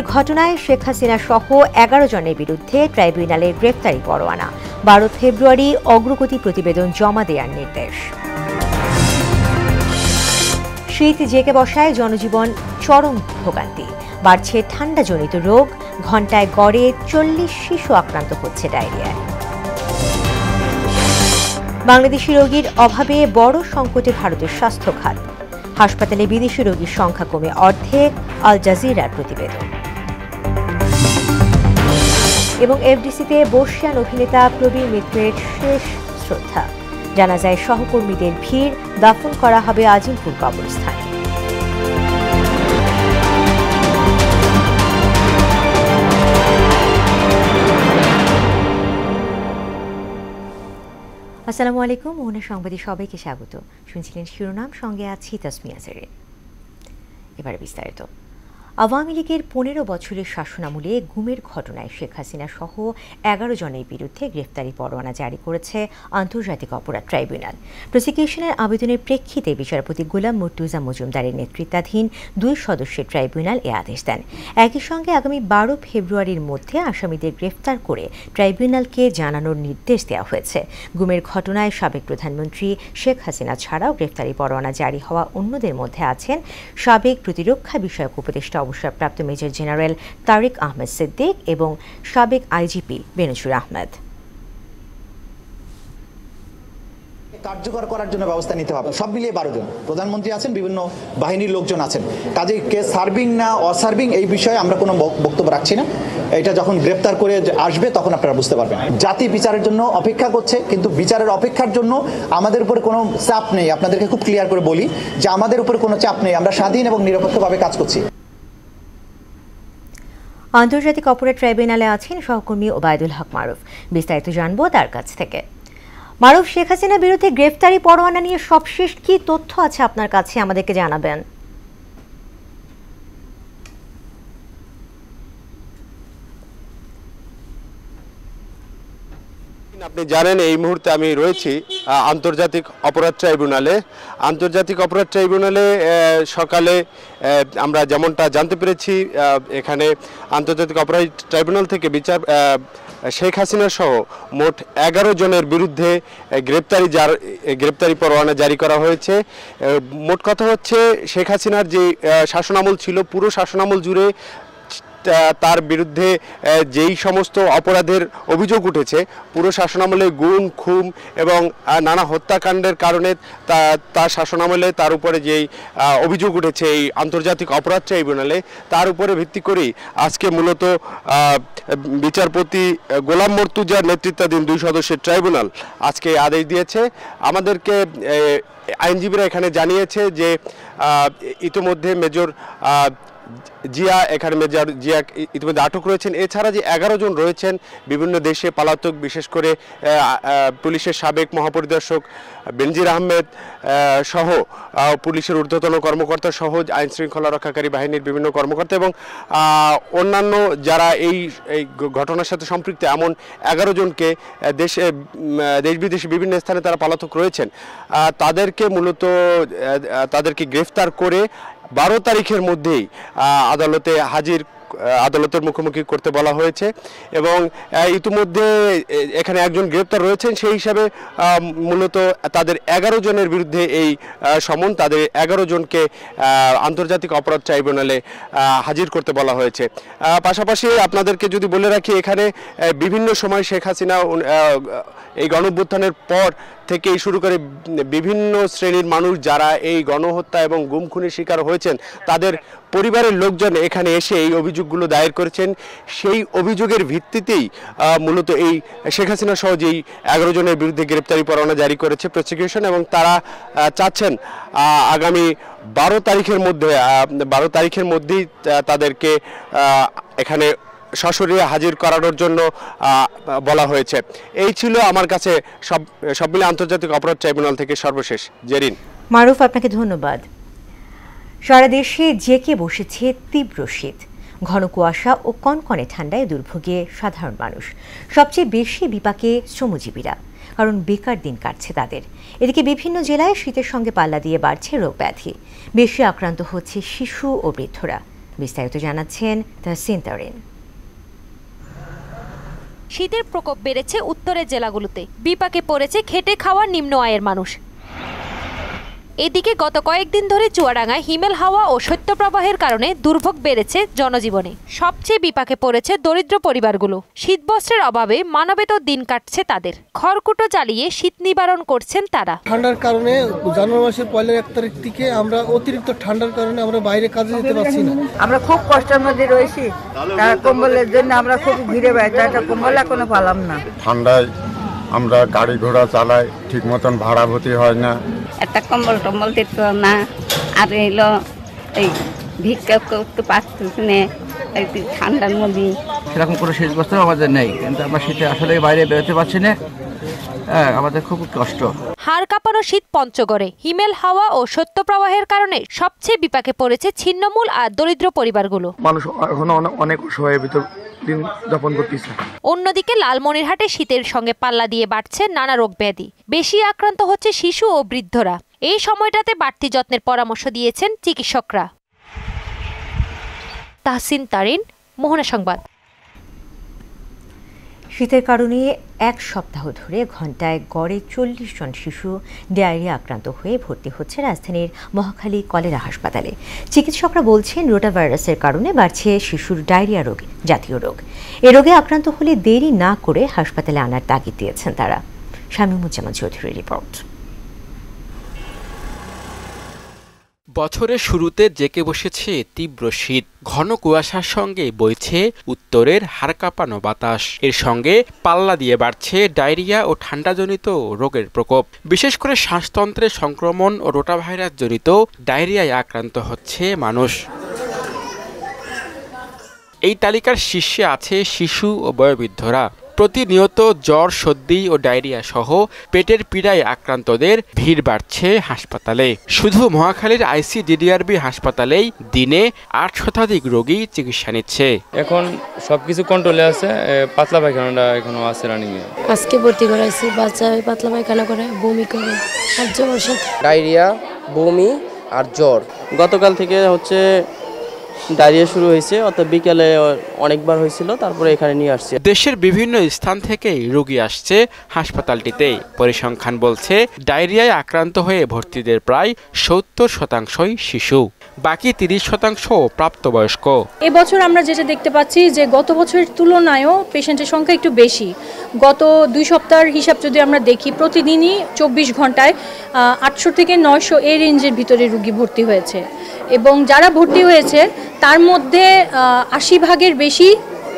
গুমের ঘটনায় শেখ হাসিনা সহ ১১ জনের বিরুদ্ধে ট্রাইব্যুনালে গ্রেফতারি পরোয়ানা। ১২ ফেব্রুয়ারি অগ্রগতি প্রতিবেদন জমা দেওয়ার নির্দেশ। শীত জেঁকে বসায় জনজীবন চরম ভোগান্তি। বাড়ছে ঠান্ডাজনিত রোগ, ঘণ্টায় গড়ে ৪০ শিশু আক্রান্ত হচ্ছে ডায়রিয়ায়। বাংলাদেশি রোগীর অভাবে বড় সংকটে ভারতের স্বাস্থ্য খাত। হাসপাতালে বিদেশি রোগীর সংখ্যা কমে অর্ধেক, আল জাজিরার প্রতিবেদন। এবং এফডিসিতে বর্ষিয়ান অভিনেতা প্রবীর মিত্রের শেষ শ্রদ্ধা। জানাজায় সহকর্মীদের ভিড়, দাফন করা হবে আজিমপুর কবরস্থানে। আসসালামু আলাইকুম, মোহনা সংবাদে সবাইকে স্বাগত। শুনছিলেন শিরোনাম, সঙ্গে আছি তাসমিয়া জেরিন। এবারে বিস্তারিত। আওয়ামী লীগের ১৫ বছরের শাসনামলে গুমের ঘটনায় শেখ হাসিনা সহ ১১ জনের বিরুদ্ধে গ্রেফতারি পরোয়ানা জারি করেছে আন্তর্জাতিক অপরাধ ট্রাইব্যুনাল। প্রসিকিউশনের আবেদনের প্রেক্ষিতে বিচারপতি গোলাম মুর্তুজা মজুমদারের নেতৃত্বাধীন ২ সদস্যের ট্রাইব্যুনাল এ আদেশ দেন। একই সঙ্গে আগামী ১২ ফেব্রুয়ারির মধ্যে আসামিদের গ্রেফতার করে ট্রাইব্যুনালকে জানানোর নির্দেশ দেওয়া হয়েছে। গুমের ঘটনায় সাবেক প্রধানমন্ত্রী শেখ হাসিনা ছাড়াও গ্রেফতারি পরোয়ানা জারি হওয়া অন্যদের মধ্যে আছেন সাবেক প্রতিরক্ষা বিষয়ক উপদেষ্টা অবসরপ্রাপ্ত মেজর জেনারেল তারিক আহমেদ সিদ্দিক এবং সাবেক আইজিপি বেনজীর আহমেদ। কার্যকর করার জন্য ব্যবস্থা নিতে হবে। সব মিলিয়ে 12 জন প্রধানমন্ত্রী আছেন, বিভিন্ন বাহিনীর লোকজন আছেন। কাজে কে সার্ভিং না অসার্ভিং এই বিষয়ে আমরা কোনো বক্তব্য রাখছি না। এটা যখন গ্রেপ্তার করে আসবে তখন আপনারা বুঝতে পারবেন। জাতি বিচারের জন্য অপেক্ষা করছে, কিন্তু বিচারের অপেক্ষার জন্য আমাদের উপরে কোনো চাপ নেই। আপনাদেরকে খুব ক্লিয়ার করে বলি যে আমাদের উপরে কোনো চাপ নেই। আমরা স্বাধীন এবং নিরপেক্ষভাবে কাজ করছি। আন্তর্জাতিক অপরাধ ট্রাইব্যুনালে আছেন সহকর্মী ওবায়দুল হক মারুফ। বিস্তারিত জানবো তার কাছ থেকে। মারুফ, শেখ হাসিনার বিরুদ্ধে গ্রেফতারি পরোয়ানা নিয়ে সবশেষ কি তথ্য আছে আপনার কাছে, আমাদেরকে জানাবেন। আপনি জানেন এই মুহূর্তে আমি রয়েছি আন্তর্জাতিক অপরাধ ট্রাইব্যুনালে। আন্তর্জাতিক অপরাধ ট্রাইব্যুনালে সকালে আমরা যেমনটা জানতে পেরেছি, এখানে আন্তর্জাতিক অপরাধ ট্রাইব্যুনাল থেকে শেখ হাসিনা সহ মোট ১১ জনের বিরুদ্ধে গ্রেপ্তারি পরোয়ানা জারি করা হয়েছে। মোট কথা হচ্ছে, শেখ হাসিনার যে শাসনামল ছিল, পুরো শাসনামল জুড়ে তার বিরুদ্ধে যেই সমস্ত অপরাধের অভিযোগ উঠেছে, পুরো শাসনামলে গুম, খুন এবং নানা হত্যাকাণ্ডের কারণে তার শাসনামলে তার উপরে যেই অভিযোগ উঠেছে এই আন্তর্জাতিক অপরাধ ট্রাইব্যুনালে, তার উপরে ভিত্তি করেই আজকে মূলত বিচারপতি গোলাম মুর্তুজার নেতৃত্বাধীন ২ সদস্যের ট্রাইব্যুনাল আজকে আদেশ দিয়েছে। আমাদেরকে আইনজীবীরা এখানে জানিয়েছে যে ইতিমধ্যে মেজর জিয়া, এখানে মেজর জিয়া ইতিমধ্যে আটক রয়েছেন। এছাড়া যে ১১ জন রয়েছেন বিভিন্ন দেশে পলাতক, বিশেষ করে পুলিশের সাবেক মহাপরিদর্শক বেনজীর আহমেদ সহ পুলিশের ঊর্ধ্বতন কর্মকর্তা সহ আইন শৃঙ্খলা রক্ষাকারী বাহিনীর বিভিন্ন কর্মকর্তা এবং অন্যান্য যারা এই ঘটনার সাথে সম্পৃক্ত এমন ১১ জনকে দেশ বিদেশে বিভিন্ন স্থানে তারা পলাতক রয়েছেন, তাদেরকে গ্রেফতার করে ১২ তারিখের মধ্যেই আদালতের মুখোমুখি করতে বলা হয়েছে। এবং ইতিমধ্যে এখানে একজন গ্রেপ্তার রয়েছেন, সেই হিসাবে মূলত তাদের ১১ জনের বিরুদ্ধে এই সমন, তাদের ১১ জনকে আন্তর্জাতিক অপরাধ ট্রাইব্যুনালে হাজির করতে বলা হয়েছে। পাশাপাশি আপনাদেরকে যদি বলে রাখি, এখানে বিভিন্ন সময় শেখ হাসিনা এই গণঅভ্যুত্থানের পর থেকেই শুরু করে বিভিন্ন শ্রেণীর মানুষ যারা এই গণহত্যা এবং গুম খুনের শিকার হয়েছেন, তাদের পরিবারের লোকজন এখানে এসে এই অভিযোগগুলো দায়ের করেছেন। সেই অভিযোগের ভিত্তিতেই মূলত এই শেখ হাসিনা সহ যেই ১১ জনের বিরুদ্ধে গ্রেপ্তারি পরোয়ানা জারি করেছে প্রসিকিউশন, এবং তারা চাচ্ছেন আগামী ১২ তারিখের মধ্যেই তাদেরকে এখানে সশরীরে হাজির করানোর জন্য বলা হয়েছে। এই ছিল আমার কাছে সব মিলে আন্তর্জাতিক অপরাধ ট্রাইব্যুনাল থেকে সর্বশেষ। জেরিন। মারুফ, আপনাকে ধন্যবাদ। সারা দেশে জেঁকে বসেছে তীব্র শীত, ঘন কুয়াশা ও কনকনে ঠান্ডায় দুর্ভোগে সাধারণ মানুষ। সবচেয়ে বেশি বিপাকে শ্রমজীবীরা, কারণ বেকার দিন কাটছে তাদের। এদিকে বিভিন্ন জেলায় শীতের সঙ্গে পাল্লা দিয়ে বাড়ছে রোগ ব্যাধি, বেশি আক্রান্ত হচ্ছে শিশু ও বৃদ্ধরা। বিস্তারিত জানাচ্ছেন তাহসিন তারিন। শীতের প্রকোপ বেড়েছে উত্তরের জেলাগুলোতে, বিপাকে পড়েছে খেটে খাওয়া নিম্ন আয়ের মানুষ। এদিকে গত কয়েকদিন ধরে চুয়াডাঙ্গায় হিমেল হাওয়া ও শৈত্যপ্রবাহের কারণে দুর্ভোগ বেড়েছে জনজীবনে। সবচেয়ে বিপাকে পড়েছে দরিদ্র পরিবারগুলো। শীতবস্ত্রের অভাবে মানবেত দিন কাটছে তাদের। খড়কুটো জ্বালিয়ে শীত নিবারণ করছেন তারা। ঠান্ডার কারণে জানুয়ারি মাসের 1 তারিখ থেকে আমরা অতিরিক্ত ঠান্ডার কারণে আমরা বাইরে কাজে যেতে পারছি না। আমরা খুব কষ্টের মধ্যে রয়েছি, তার কম্বলের জন্য আমরা খুব ঘিরে বেড়াই, একটা কম্বল এখনো পেলাম না। ঠান্ডায় আমরা গাড়ি ঘোড়া চালাই, ঠিক মতন ভাড়া ভর্তি হয় না, একটা কম্বল টম্বল দিত না, আর এলো এই ভিক্ষা করতে পারতেছি না ঠান্ডার মধ্যে। সেরকম কোনো শীত বস্ত্র আমাদের নেই, কিন্তু আমরা শীতে আসলে বাইরে বেরোতে পারছি না, আমাদের খুব কষ্ট। হাড় কাঁপানো শীত পঞ্চগড়ে। হিমেল হাওয়া ও শৈত্যপ্রবাহের কারণে সবচেয়ে বিপাকে পড়েছে ছিন্নমূল আর দরিদ্র পরিবারগুলো। মানুষ এখনো অনেক অসহায়ের ভিতর দিন যাপন করতেছে। অন্যদিকে লালমনিরহাটে শীতের সঙ্গে পাল্লা দিয়ে বাড়ছে নানা রোগ ব্যাধি। বেশি আক্রান্ত হচ্ছে শিশু ও বৃদ্ধরা। এই সময়টাতে বাড়তি যত্নের পরামর্শ দিয়েছেন চিকিৎসকরা। তাহসিন তারিন, মোহনা সংবাদ। শীতের কারণে এক সপ্তাহ ধরে ঘণ্টায় গড়ে 40 জন শিশু ডায়রিয়া আক্রান্ত হয়ে ভর্তি হচ্ছে রাজধানীর মহাখালী কলেরা হাসপাতালে। চিকিৎসকরা বলছেন রোটাভাইরাসের কারণে বাড়ছে শিশুর ডায়রিয়া রোগ, জাতীয় রোগ। এ রোগে আক্রান্ত হলে দেরি না করে হাসপাতালে আনার তাগিদ দিয়েছেন তারা। শামীমুজ্জামান চৌধুরীর রিপোর্ট। বছরের শুরুতে জেঁকে বসেছে তীব্র শীত। ঘন কুয়াশার সঙ্গে বইছে উত্তরের হাড় কাঁপানো বাতাস। এর সঙ্গে পাল্লা দিয়ে বাড়ছে ডায়রিয়া ও ঠান্ডাজনিত রোগের প্রকোপ। বিশেষ করে শ্বাসতন্ত্রের সংক্রমণ ও রোটাভাইরাস জনিত ডায়রিয়ায় আক্রান্ত হচ্ছে মানুষ। এই তালিকার শীর্ষে আছে শিশু ও বয়োবৃদ্ধরা। প্রতিনিয়ত জ্বর, সর্দি ও ডায়রিয়া সহ পেটের পীড়ায় আক্রান্তদের ভিড় বাড়ছে হাসপাতালে। শুধু মহাখালীর আইসিডিডিআরবি হাসপাতালেই দিনে 8 শতাধিক রোগী চিকিৎসা নিচ্ছে। এখন সবকিছু কন্ট্রোলে আছে, পাতলা পায়খানাটা এখনো আছে রানিং এ। আজকে ভর্তি করাইছি, বাচ্চা পাতলা পায়খানা করে, বমি করে আর জ্বর, ডায়রিয়া, বমি আর জ্বর। গতকাল থেকে হচ্ছে ডায়রিয়া শুরু হয়েছে, অর্থাৎ বিকেলে অনেকবার হয়েছিল, তারপরে এখানে নিয়ে আসছে। দেশের বিভিন্ন স্থান থেকেই রোগী আসছে হাসপাতালটিতে। পরিসংখ্যান বলছে ডায়রিয়ায় আক্রান্ত হয়ে ভর্তিদের প্রায় 70% শিশু, বাকি 30% প্রাপ্তবয়স্ক। এবছর আমরা যেটা দেখতে পাচ্ছি যে গত বছরের তুলনায়ও পেশেন্টের সংখ্যা একটু বেশি। গত 2 সপ্তাহের হিসাব যদি আমরা দেখি, প্রতিদিনই 24 ঘন্টায় 800 থেকে 900 এই রেঞ্জের ভিতরে রোগী ভর্তি হয়েছে, এবং যারা ভর্তি হয়েছে তার মধ্যে 80% বেশি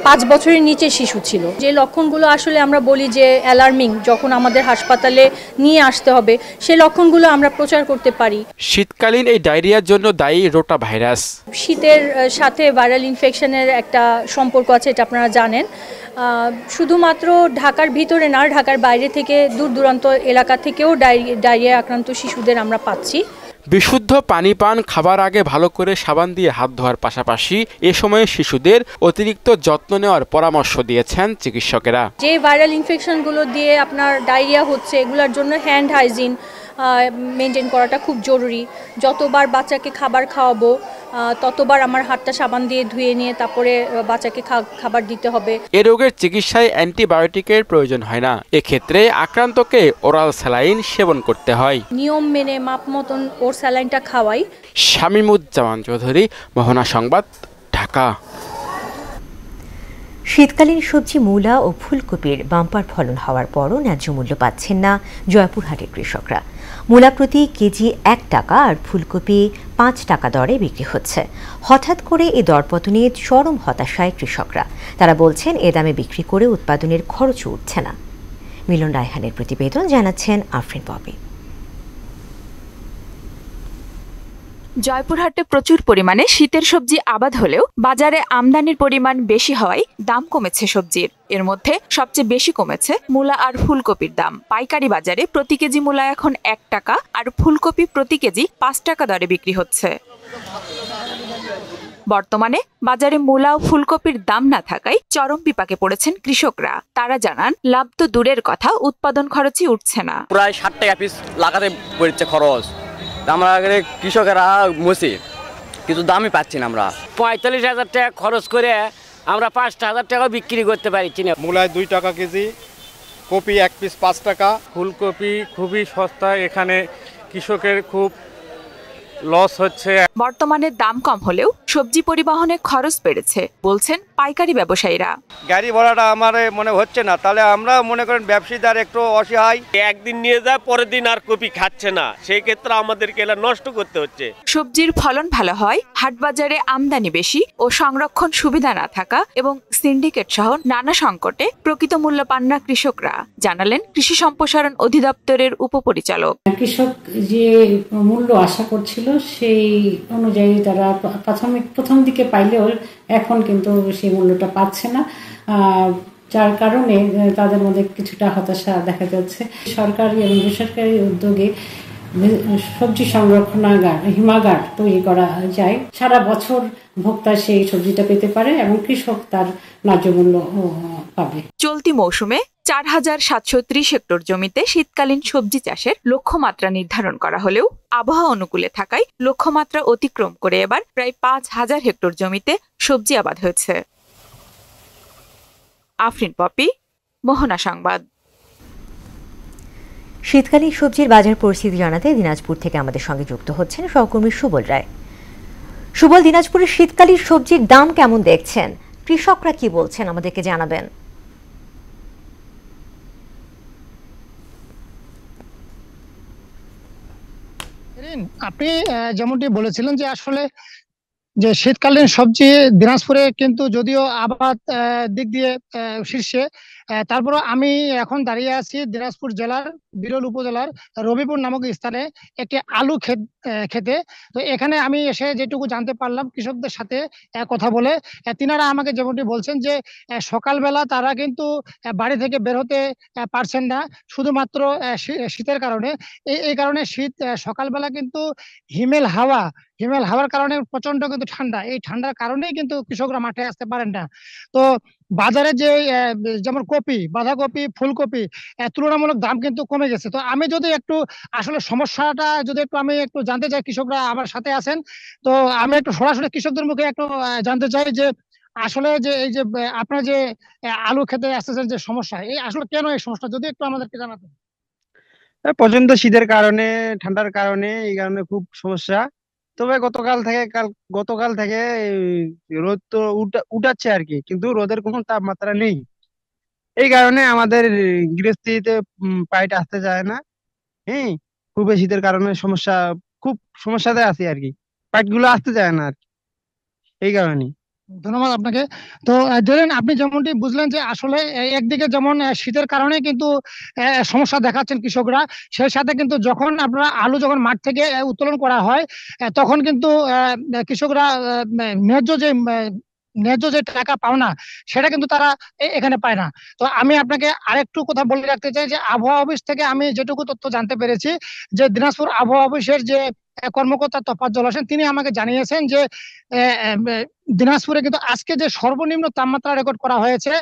5 বছরের নিচে শিশু ছিল। যে লক্ষণগুলো আসলে আমরা বলি যে অ্যালার্মিং, যখন আমাদের হাসপাতালে নিয়ে আসতে হবে, সেই লক্ষণগুলো আমরা প্রচার করতে পারি। শীতকালীন এই ডায়রিয়ার জন্য দায়ী রোটাভাইরাস। শীতের সাথে ভাইরাল ইনফেকশনের একটা সম্পর্ক আছে, এটা আপনারা জানেন। শুধুমাত্র ঢাকার ভিতরে না, ঢাকার বাইরে থেকে দূর দূরান্ত এলাকা থেকেও ডায়রিয়া আক্রান্ত শিশুদের আমরা পাচ্ছি। বিশুদ্ধ পানি পান, খাবার আগে ভালো করে সাবান দিয়ে হাত ধোয়ার পাশাপাশি এ সময়ে শিশুদের অতিরিক্ত যত্ন নেওয়ার পরামর্শ দিয়েছেন চিকিৎসকেরা। যে ভাইরাল ইনফেকশনগুলো দিয়ে আপনার ডায়রিয়া হচ্ছে, এগুলোর জন্য হ্যান্ড হাইজিন মেনটেন করাটা খুব জরুরি। যতবার বাচ্চাকে খাবার খাওয়াবো ততবার আমার হাতটা সাবান দিয়ে ধুয়ে নিয়ে তারপরে বাচ্চাকে খাবার দিতে হবে। এ রোগের চিকিৎসায় অ্যান্টিবায়োটিকের প্রয়োজন হয় না। এক্ষেত্রে আক্রান্তকে ওরাল স্যালাইন সেবন করতে হয়। নিয়ম মেনে মাপ মতন ওর স্যালাইনটা খাওয়াই। শামীমুজ্জামান চৌধুরী, মোহনা সংবাদ, ঢাকা। শীতকালীন সবজি মূলা ও ফুলকপির বাম্পার ফলন হওয়ার পরও ন্যায্য মূল্য পাচ্ছেন না জয়পুরহাটের কৃষকরা। মূলা প্রতি কেজি 1 টাকা আর ফুলকপি 5 টাকা দরে বিক্রি হচ্ছে। হঠাৎ করে এই দরপতনে চরম হতাশায় কৃষকরা। তারা বলছেন এ দামে বিক্রি করে উৎপাদনের খরচও উঠছে না। মিলন রায়হানের প্রতিবেদন, জানাচ্ছেন আফরিন ববি। জয়পুরহাটে প্রচুর পরিমাণে শীতের সবজি আবাদ হলেও বাজারে আমদানির পরিমাণ বেশি হওয়ায় দাম কমেছে সবজির। এর মধ্যে সবচেয়ে বেশি কমেছে মূলা আর ফুলকপির দাম। পাইকারি বাজারে প্রতি কেজি মূলা এখন 1 টাকা আর ফুলকপি প্রতি কেজি 5 টাকা দরে বিক্রি হচ্ছে। বর্তমানে বাজারে মূলা ও ফুলকপির দাম না থাকায় চরম বিপাকে পড়েছেন কৃষকরা। তারা জানান, লাভ তো দূরের কথা, উৎপাদন খরচই উঠছে না। প্রায় 60 টাকা পিস লাগাতে পড়ছে খরচ। আমরা কৃষকেরা মসি কিন্তু দামই পাচ্ছি না আমরা। 45,000 টাকা খরচ করে আমরা 5,000 টাকা বিক্রি করতে পারছি না। মূলায় 2 টাকা কেজি, কপি 1 পিস 5 টাকা। ফুলকপি খুবই সস্তা, এখানে কৃষকের খুব লস হচ্ছে। বর্তমানে দাম কম হলেও সবজি পরিবহনে খরচ বেড়েছে বলছেন পাইকারি ব্যবসায়ীরা। গাড়ি ভাড়াটা আমার মনে হচ্ছে না, তাহলে আমরা মনে করেন ব্যবসায়ীদের একটু অসহায়। একদিন নিয়ে যায়, পরের দিন আর কপি খাচ্ছে না, সেই ক্ষেত্রে আমাদেরকে এলা নষ্ট করতে হচ্ছে। সবজির ফলন ভালো হয়, হাটবাজারে আমদানি বেশি ও সংরক্ষণ সুবিধা না থাকা এবং সিন্ডিকেট সহ নানা সংকটে প্রকৃত মূল্য পান না কৃষকরা, জানালেন কৃষি সম্প্রসারণ অধিদপ্তরের উপপরিচালক। কৃষক যে মূল্য আশা করছিল সেই অনুযায়ী তারা প্রথম দিকে পাইলেও এখন কিন্তু সেই মূল্যটা পাচ্ছে না, যার কারণে তাদের মধ্যে কিছুটা হতাশা দেখা যাচ্ছে। সরকারি এবং বেসরকারি উদ্যোগে সবজি সংরক্ষণাগার, হিমাগার তৈরি করা যায়, সারা বছর ভোক্তা সেই সবজিটা পেতে পারে এবং কৃষক তার ন্যায্য মূল্য পাবে। চলতি মৌসুমে 4,730 হেক্টর জমিতে শীতকালীন সবজি চাষের লক্ষ্যমাত্রা নির্ধারণ করা হলেও আবহাওয়া অনুকূলে থাকায় লক্ষ্যমাত্রা অতিক্রম করে এবার প্রায় 5,000 হেক্টর জমিতে সবজি আবাদ হয়েছে। আফরিন পপি, মোহনা সংবাদ। শীতকালীন সবজির বাজার পরিস্থিতি জানাতে দিনাজপুর থেকে আমাদের সঙ্গে যুক্ত হচ্ছেন সহকর্মী সুবল রায়। সুবল, দিনাজপুরের শীতকালীন সবজির দাম কেমন দেখছেন, কৃষকরা কি বলছেন আমাদেরকে জানাবেন। আপনি যেমনটি বলেছিলেন যে আসলে যে শীতকালীন সবজি দিনাজপুরে কিন্তু যদিও আবাদ দিক দিয়ে শীর্ষে, তারপরে আমি এখন দাঁড়িয়ে আছি দিনাজপুর জেলার বিরল উপজেলার রবিপুর নামক স্থানে একটি আলু খেতে। তো এখানে আমি এসে যেটুকু জানতে পারলাম কৃষকদের সাথে কথা বলে, তিনারা আমাকে যেমনটি বলছেন যে সকালবেলা তারা কিন্তু বাড়ি থেকে বের হতে পারছেন না, শুধুমাত্র শীতের কারণে। এই কারণে শীত সকালবেলা কিন্তু হিমেল হাওয়ার কারণে প্রচন্ড কিন্তু ঠান্ডা, এই ঠান্ডার কারণেই কিন্তু কৃষকরা মাঠে আসতে পারেন না। তো বাজারে যে যেমন কপি, বাঁধাকপি, ফুলকপি তুলনামূলক দাম কিন্তু কমে গেছে। তো আমি যদি একটু আসলে সমস্যাটা যদি আমি একটু জানতে চাই, কৃষকরা আমার সাথে আছেন, তো আমি একটু সরাসরি কৃষকদের মুখে একটু জানতে চাই যে আসলে যে এই যে আপনার যে আলু খেতে আসতেছেন যে সমস্যা, এই আসলে কেন এই সমস্যা যদি একটু আমাদেরকে জানাতেন। প্রচন্ড শীতের কারণে, ঠান্ডার কারণে, এই কারণে খুব সমস্যা। তবে গতকাল থেকে রোদ তো উঠাচ্ছে আর কি, কিন্তু রোদের কোনো তাপমাত্রা নেই। এই কারণে আমাদের গৃহস্থিতে পাইট আসতে চায় না। হ্যাঁ, খুবই শীতের কারণে খুব সমস্যাতে আছি আর কি, পাইট গুলো আসতে চায় না আর কি, এই কারণে। ধন্যবাদ আপনাকে। তো ধরেন আপনি যেমনটি বুঝলেন যে আসলে একদিকে যেমন শীতের কারণে কিন্তু সমস্যা দেখাচ্ছেন কৃষকরা, সেই সাথে কিন্তু যখন আপনারা আলু যখন মাঠ থেকে উত্তোলন করা হয় তখন কিন্তু কৃষকরা ন্যায্য যে টাকা পাওনা সেটা কিন্তু তারা এখানে পায় না। তো আমি আপনাকে আরেকটু কথা বলে রাখতে চাই যে আবহাওয়া অফিস থেকে আমি যেটুকু তথ্য জানতে পেরেছি যে দিনাজপুর আবহাওয়া অফিসের যে কর্মকর্তা তোফাজ্জল হোসেন তিনি আমাকে জানিয়েছেন যে দিনাজপুরে কিন্তু আজকে যে সর্বনিম্ন তাপমাত্রা রেকর্ড করা হয়েছে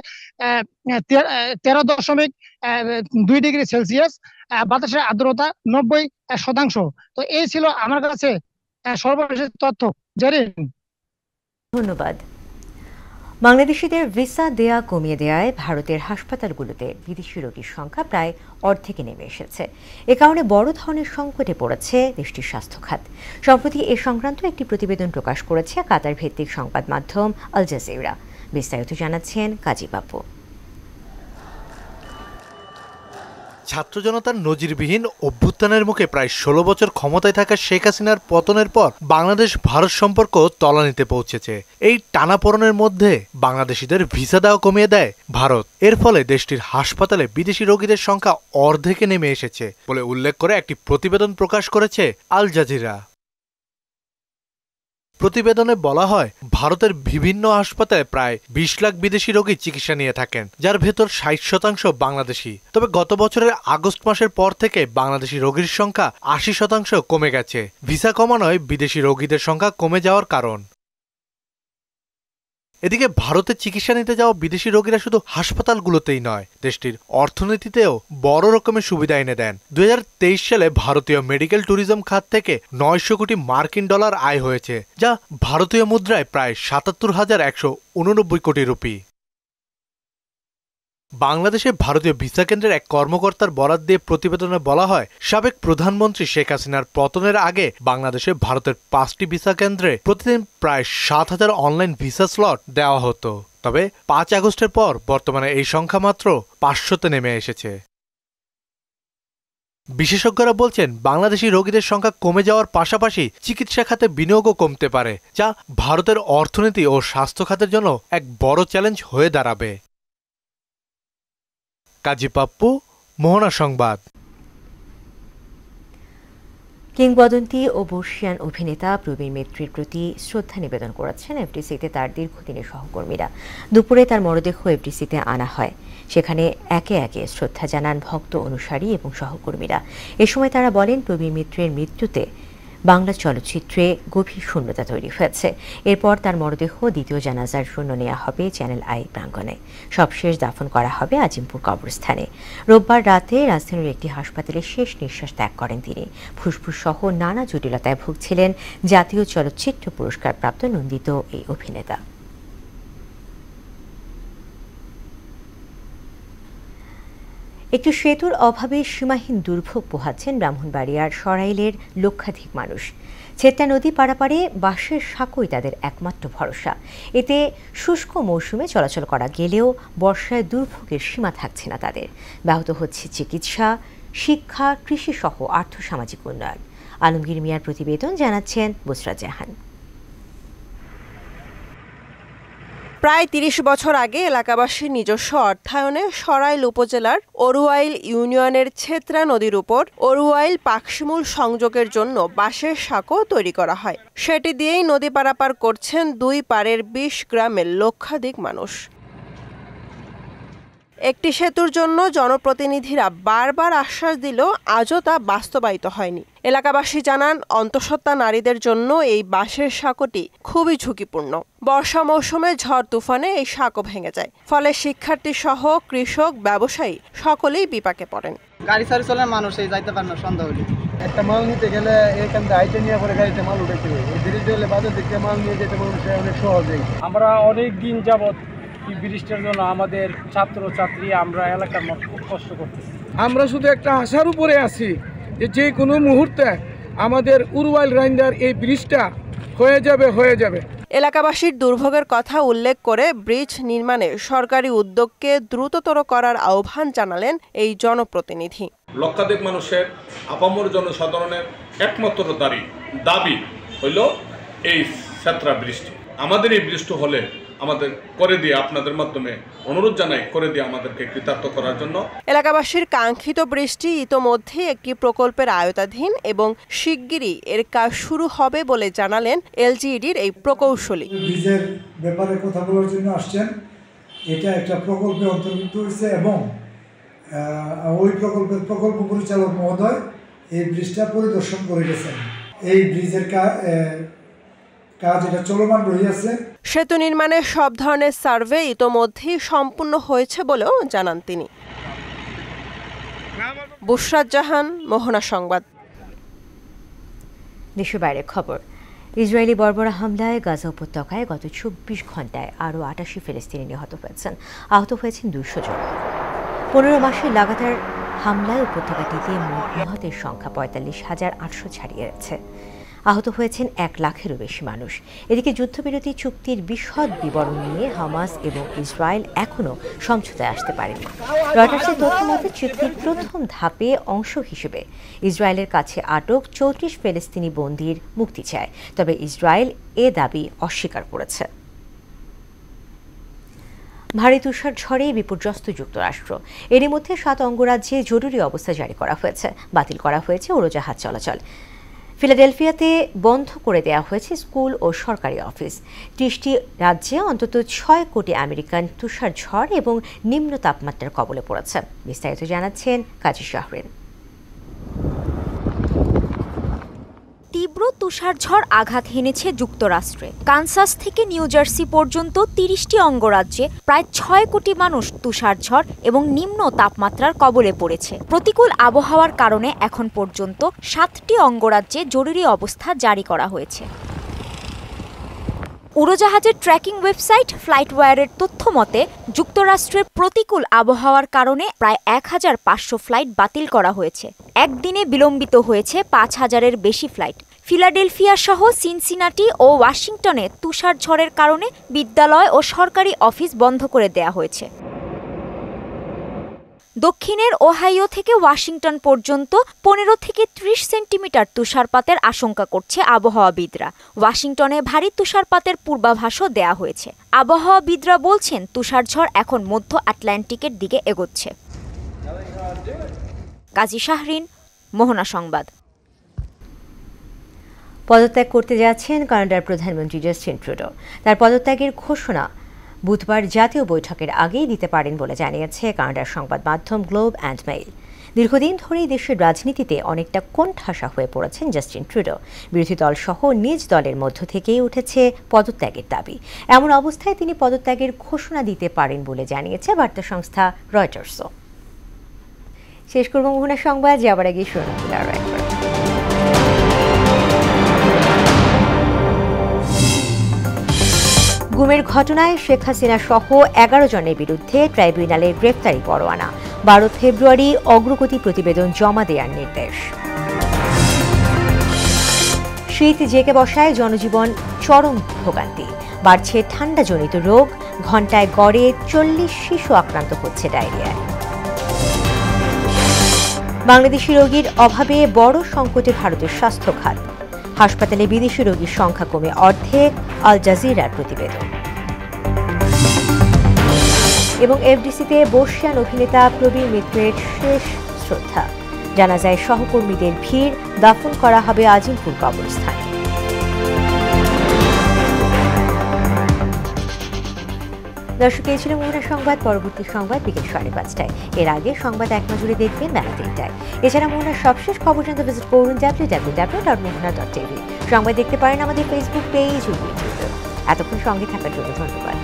13.2 ডিগ্রি সেলসিয়াস, বাতাসের আর্দ্রতা 90%। তো এই ছিল আমার কাছে সর্বশেষ তথ্য। জেরিন, ধন্যবাদ। বাংলাদেশিদের ভিসা দেয়া কমিয়ে দেওয়ায় ভারতের হাসপাতালগুলোতে বিদেশি রোগীর সংখ্যা প্রায় অর্ধেকে নেমে এসেছে। এ কারণে বড় ধরনের সংকটে পড়েছে দেশটির স্বাস্থ্য খাত। সম্প্রতি এ সংক্রান্ত একটি প্রতিবেদন প্রকাশ করেছে কাতার ভিত্তিক সংবাদ মাধ্যম আল জাজিরা। বিস্তারিত জানাচ্ছেন কাজী বাপু। ছাত্র জনতার নজিরবিহীন অভ্যুত্থানের মুখে প্রায় 16 বছর ক্ষমতায় থাকা শেখ হাসিনার পতনের পর বাংলাদেশ ভারত সম্পর্ক তলানিতে পৌঁছেছে। এই টানাপোড়েনের মধ্যে বাংলাদেশিদের ভিসা দেওয়া কমিয়ে দেয় ভারত। এর ফলে দেশটির হাসপাতালে বিদেশি রোগীদের সংখ্যা অর্ধেকে নেমে এসেছে বলে উল্লেখ করে একটি প্রতিবেদন প্রকাশ করেছে আল জাজিরা। প্রতিবেদনে বলা হয়, ভারতের বিভিন্ন হাসপাতালে প্রায় 20 লাখ বিদেশি রোগী চিকিৎসা নিয়ে থাকেন, যার ভেতর 60% বাংলাদেশি। তবে গত বছরের আগস্ট মাসের পর থেকে বাংলাদেশি রোগীর সংখ্যা 80% কমে গেছে। ভিসা কমানোয় বিদেশি রোগীদের সংখ্যা কমে যাওয়ার কারণ। এদিকে ভারতে চিকিৎসা নিতে যাওয়া বিদেশি রোগীরা শুধু হাসপাতালগুলোতেই নয়, দেশটির অর্থনীতিতেও বড় রকমের সুবিধা এনে দেন। 2023 সালে ভারতীয় মেডিকেল ট্যুরিজম খাত থেকে 900 কোটি মার্কিন ডলার আয় হয়েছে, যা ভারতীয় মুদ্রায় প্রায় 77,189 কোটি রুপি। বাংলাদেশে ভারতীয় ভিসা কেন্দ্রের এক কর্মকর্তার বরাত দিয়ে প্রতিবেদনে বলা হয়, সাবেক প্রধানমন্ত্রী শেখ হাসিনার পতনের আগে বাংলাদেশে ভারতের 5টি ভিসা কেন্দ্রে প্রতিদিন প্রায় 7,000 অনলাইন ভিসা স্লট দেওয়া হতো। তবে 5 আগস্টের পর বর্তমানে এই সংখ্যা মাত্র 500-তে নেমে এসেছে। বিশেষজ্ঞরা বলছেন, বাংলাদেশি রোগীদের সংখ্যা কমে যাওয়ার পাশাপাশি চিকিৎসা খাতে বিনিয়োগও কমতে পারে, যা ভারতের অর্থনীতি ও স্বাস্থ্য খাতের জন্য এক বড় চ্যালেঞ্জ হয়ে দাঁড়াবে। কাজী পাপ্পু, মোহনা সংবাদ। কিংবদন্তি ও বর্ষিয়ান অভিনেতা প্রবীণ মিত্রের প্রতি শ্রদ্ধা নিবেদন করেছেন এফডিসিতে তার দীর্ঘদিনের সহকর্মীরা। দুপুরে তার মরদেহ এফডিসিতে আনা হয়। সেখানে একে একে শ্রদ্ধা জানান ভক্ত, অনুসারী এবং সহকর্মীরা। এ সময় তারা বলেন, প্রবীণ মিত্রের মৃত্যুতে বাংলা চলচ্চিত্রে গভীর শূন্যতা তৈরি হয়েছে। এরপর তার মরদেহ দ্বিতীয় জানাজার জন্য নেওয়া হবে চ্যানেল আই প্রাঙ্গণে। সবশেষ দাফন করা হবে আজিমপুর কবরস্থানে। রোববার রাতে রাজধানীর একটি হাসপাতালে শেষ নিঃশ্বাস ত্যাগ করেন তিনি। ফুসফুস সহ নানা জটিলতায় ভুগছিলেন জাতীয় চলচ্চিত্র পুরস্কার প্রাপ্ত নন্দিত এই অভিনেতা। একটু সেতুর অভাবে সীমাহীন দুর্ভোগ পোহাচ্ছেন ব্রাহ্মণবাড়িয়ার সরাইলের লক্ষাধিক মানুষ। ছেত্তা নদী পারাপারে বাঁশের সাঁকোই তাদের একমাত্র ভরসা। এতে শুষ্ক মৌসুমে চলাচল করা গেলেও বর্ষায় দুর্ভোগের সীমা থাকছে না তাদের। ব্যাহত হচ্ছে চিকিৎসা, শিক্ষা, কৃষি সহ আর্থসামাজিক উন্নয়ন। আলমগীর মিয়ার প্রতিবেদন, জানাচ্ছেন বুসরা জাহান। প্রায় 30 বছর আগে এলাকাবাসীর নিজস্ব অর্থায়নে সরাইল উপজেলার অরুয়াইল ইউনিয়নের ছেত্রা নদীর উপর অরুয়াইল পাকশিমুল সংযোগের জন্য বাঁশের সাঁকো তৈরি করা হয়। সেটি দিয়েই নদী পারাপার করছেন দুই পারের 20 গ্রামের লক্ষাধিক মানুষ। একটি সেতুর জন্য জনপ্রতিনিধিরা বারবার আশ্বাস দিলেও আজও তা বাস্তবায়িত হয়নি। এলাকাবাসী জানান, অন্তঃসত্ত্বা নারীদের জন্য এই বাঁশের সাঁকোটি খুবই ঝুঁকিপূর্ণ। বর্ষা মৌসুমে ঝড় তুফানে এই সাঁকো ভেঙে যায়। ফলে শিক্ষার্থী সহ কৃষক, ব্যবসায়ী সকলেই বিপাকে পড়েন। গাড়ি সারি চলে মানুষ যাইতে পারে না সন্ধ্যা হলে। একটা মাল নিতে গেলে এখান থেকে হাইটে নিয়ে পরে গাড়িতে মাল উঠাইতে হবে। ব্রিজ হলে বাজার থেকে মাল নিয়ে যেতে মানুষের অনেক সহজেই। আমরা অনেক দিন যাবৎ এই ব্রিজটার জন্য আমাদের ছাত্রছাত্রী আমরা এলাকার মধ্যে খুব কষ্ট করতেছি। আমরা শুধু একটা আশার উপরে আছি যে কোনো মুহূর্তে আমাদের উরুয়াইল রাইন্ডার এই ব্রিজটা হয়ে যাবে। এলাকাবাসীর দুর্ভোগের কথা উল্লেখ করে ব্রিজ নির্মাণে সরকারি উদ্যোগকে দ্রুততর করার আহ্বান জানালেন এই জনপ্রতিনিধি। লক্ষাধিক মানুষের আপামর জনসাধারণের একমাত্র দাবি হইল এই ছেত্রা ব্রিজটি। আমাদের এই ব্রিজটি হলে আমাদের করে দিয়ে, আপনাদের মাধ্যমে অনুরোধ জানাই, করে দিয়ে আমাদেরকে কৃতার্থ করার জন্য। এলাকাবাসীর কাঙ্ক্ষিত ব্রিজটি ইতোমধ্যে একটি প্রকল্পের আওতাধীন এবং শিগগিরই এর কাজ শুরু হবে বলে জানালেন এলজিইডির এই প্রকৌশলী। ব্রিজের ব্যাপারে কথা বলার জন্য আসছেন। এটা একটা প্রকল্পে অন্তর্ভুক্ত হয়েছে এবং ওই প্রকল্পের প্রকল্প পরিচালক মহোদয় এই ব্রিজটা পরিদর্শন করে গেছেন। এই ব্রিজের কাজ এটা চলমান রয়েছে। সেতু নির্মাণে সব ধরনের সার্ভে ইতোমধ্যেই সম্পূর্ণ হয়েছে বলেও জানান তিনি। বুশরাত জাহান, মোহনা সংবাদ। দেশের বাইরের খবর। ইসরায়েলি বর্বর হামলায় গাজা উপত্যকায় গত 24 ঘন্টায় আরও 88 ফিলিস্তিনি নিহত হয়েছেন। আহত হয়েছেন 200 জন। 15 মাসের লাগাতার হামলায় উপত্যকাটিতে মোট নিহতের সংখ্যা 45,800 ছাড়িয়ে গেছে। আহত হয়েছেন 1 লাখেরও বেশি মানুষ। এদিকে যুদ্ধবিরতি চুক্তির বিশদ বিবরণ নিয়ে হামাস এবং ইসরায়েল এখনও সমঝোতায় আসতে পারেনি। রয়টার্সের তথ্য মতে চুক্তির প্রথম ধাপে অংশ হিসেবে ইসরায়েলের কাছে আটক 34 ফিলিস্তিনি বন্দীর মুক্তি চায়, তবে ইসরায়েল এ দাবি অস্বীকার করেছে। ভারী তুষার ঝড়ে বিপর্যস্ত যুক্তরাষ্ট্র। এরই মধ্যে 7 অঙ্গরাজ্যে জরুরি অবস্থা জারি করা হয়েছে। বাতিল করা হয়েছে উড়োজাহাজ চলাচল। ফিলাডেলফিয়াতে বন্ধ করে দেওয়া হয়েছে স্কুল ও সরকারি অফিস। 30টি রাজ্যে অন্তত 6 কোটি আমেরিকান তুষার ঝড় এবং নিম্ন তাপমাত্রার কবলে পড়েছে। বিস্তারিত জানাচ্ছেন কাজী শাহরিন। তীব্র তুষারঝড় আঘাত হেনেছে যুক্তরাষ্ট্রে। কানসাস থেকে নিউ জার্সি পর্যন্ত ৩০টি অঙ্গরাজ্যে প্রায় ৬ কোটি মানুষ তুষারঝড় এবং নিম্ন তাপমাত্রার কবলে পড়েছে। প্রতিকূল আবহাওয়ার কারণে এখন পর্যন্ত ৭টি অঙ্গরাজ্যে জরুরি অবস্থা জারি করা হয়েছে। উড়োজাহাজের ট্র্যাকিং ওয়েবসাইট ফ্লাইটওয়্যারের তথ্য মতে যুক্তরাষ্ট্রের প্রতিকূল আবহাওয়ার কারণে প্রায় ১৫০০ ফ্লাইট বাতিল করা হয়েছে। একদিনে বিলম্বিত হয়েছে ৫,০০০-এর বেশি ফ্লাইট। ফিলাডেলফিয়া সহ সিনসিনাটি ও ওয়াশিংটনে তুষারঝড়ের কারণে বিদ্যালয় ও সরকারি অফিস বন্ধ করে দেয়া হয়েছে। দক্ষিণের ওহাইও থেকে ওয়াশিংটন পর্যন্ত ১৫ থেকে ৩০ সেন্টিমিটার তুষারপাতের আশঙ্কা করছে আবহাওয়াবিদরা। ওয়াশিংটনে ভারী তুষারপাতের পূর্বাভাসও দেয়া হয়েছে। আবহাওয়াবিদরা বলছেন তুষারঝড় এখন মধ্য আটলান্টিকের দিকে এগোচ্ছে। কাজী শাহরিন, মোহনা সংবাদ। পদত্যাগ করতে যাচ্ছেন কানাডার প্রধানমন্ত্রী জাস্টিন ট্রুডো। তার পদত্যাগের ঘোষণা বুধবার জাতীয় বৈঠকের আগেই দিতে পারেন বলে জানিয়েছে কানাডার সংবাদ মাধ্যম গ্লোব অ্যান্ড মেইল। দীর্ঘদিন ধরেই দেশের রাজনীতিতে অনেকটা কোণঠাসা হয়ে পড়েছেন জাস্টিন ট্রুডো। বিরোধী দল সহ নিজ দলের মধ্য থেকেই উঠেছে পদত্যাগের দাবি। এমন অবস্থায় তিনি পদত্যাগের ঘোষণা দিতে পারেন বলে জানিয়েছে বার্তা সংস্থা রয়টার্সও। শেষ করব মোহনা সংবাদ, যাবার আগে শুনুন আরও একবার। গুমের ঘটনায় শেখ হাসিনা সহ ১১ জনের বিরুদ্ধে ট্রাইব্যুনালের গ্রেফতারি পরোয়ানা। ১২ ফেব্রুয়ারি অগ্রগতি প্রতিবেদন জমা দেওয়ার নির্দেশ। শীত জেঁকে বসায় জনজীবন চরম ভোগান্তি। বাড়ছে ঠান্ডাজনিত রোগ, ঘণ্টায় গড়ে ৪০ শিশু আক্রান্ত হচ্ছে ডায়রিয়ায়। বাংলাদেশি রোগীর অভাবে বড় সংকটে ভারতের স্বাস্থ্য খাত। হাসপাতালে বিদেশি রোগীর সংখ্যা কমে অর্ধেক, আল জাজিরার প্রতিবেদন। এবং এফডিসিতে বর্ষিয়ান অভিনেতা প্রবীর মিত্রের শেষ শ্রদ্ধা। জানাজায় সহকর্মীদের ভিড়, দাফন করা হবে আজিমপুর কবরস্থানে। দর্শক, এই ছিল মোহনা সংবাদ। পরবর্তী সংবাদ বিকেল 5:30টায়। এর আগে সংবাদ এক নজরে দেখবেন বেলা 3টায়। এছাড়া মোহনার সবশেষ খবর জানতে ভিজিট করুন www.mohana.tv। সংবাদ দেখতে পারেন আমাদের ফেসবুক পেজ ও ইউটিউবে। এতক্ষণ সঙ্গে থাকার জন্য ধন্যবাদ।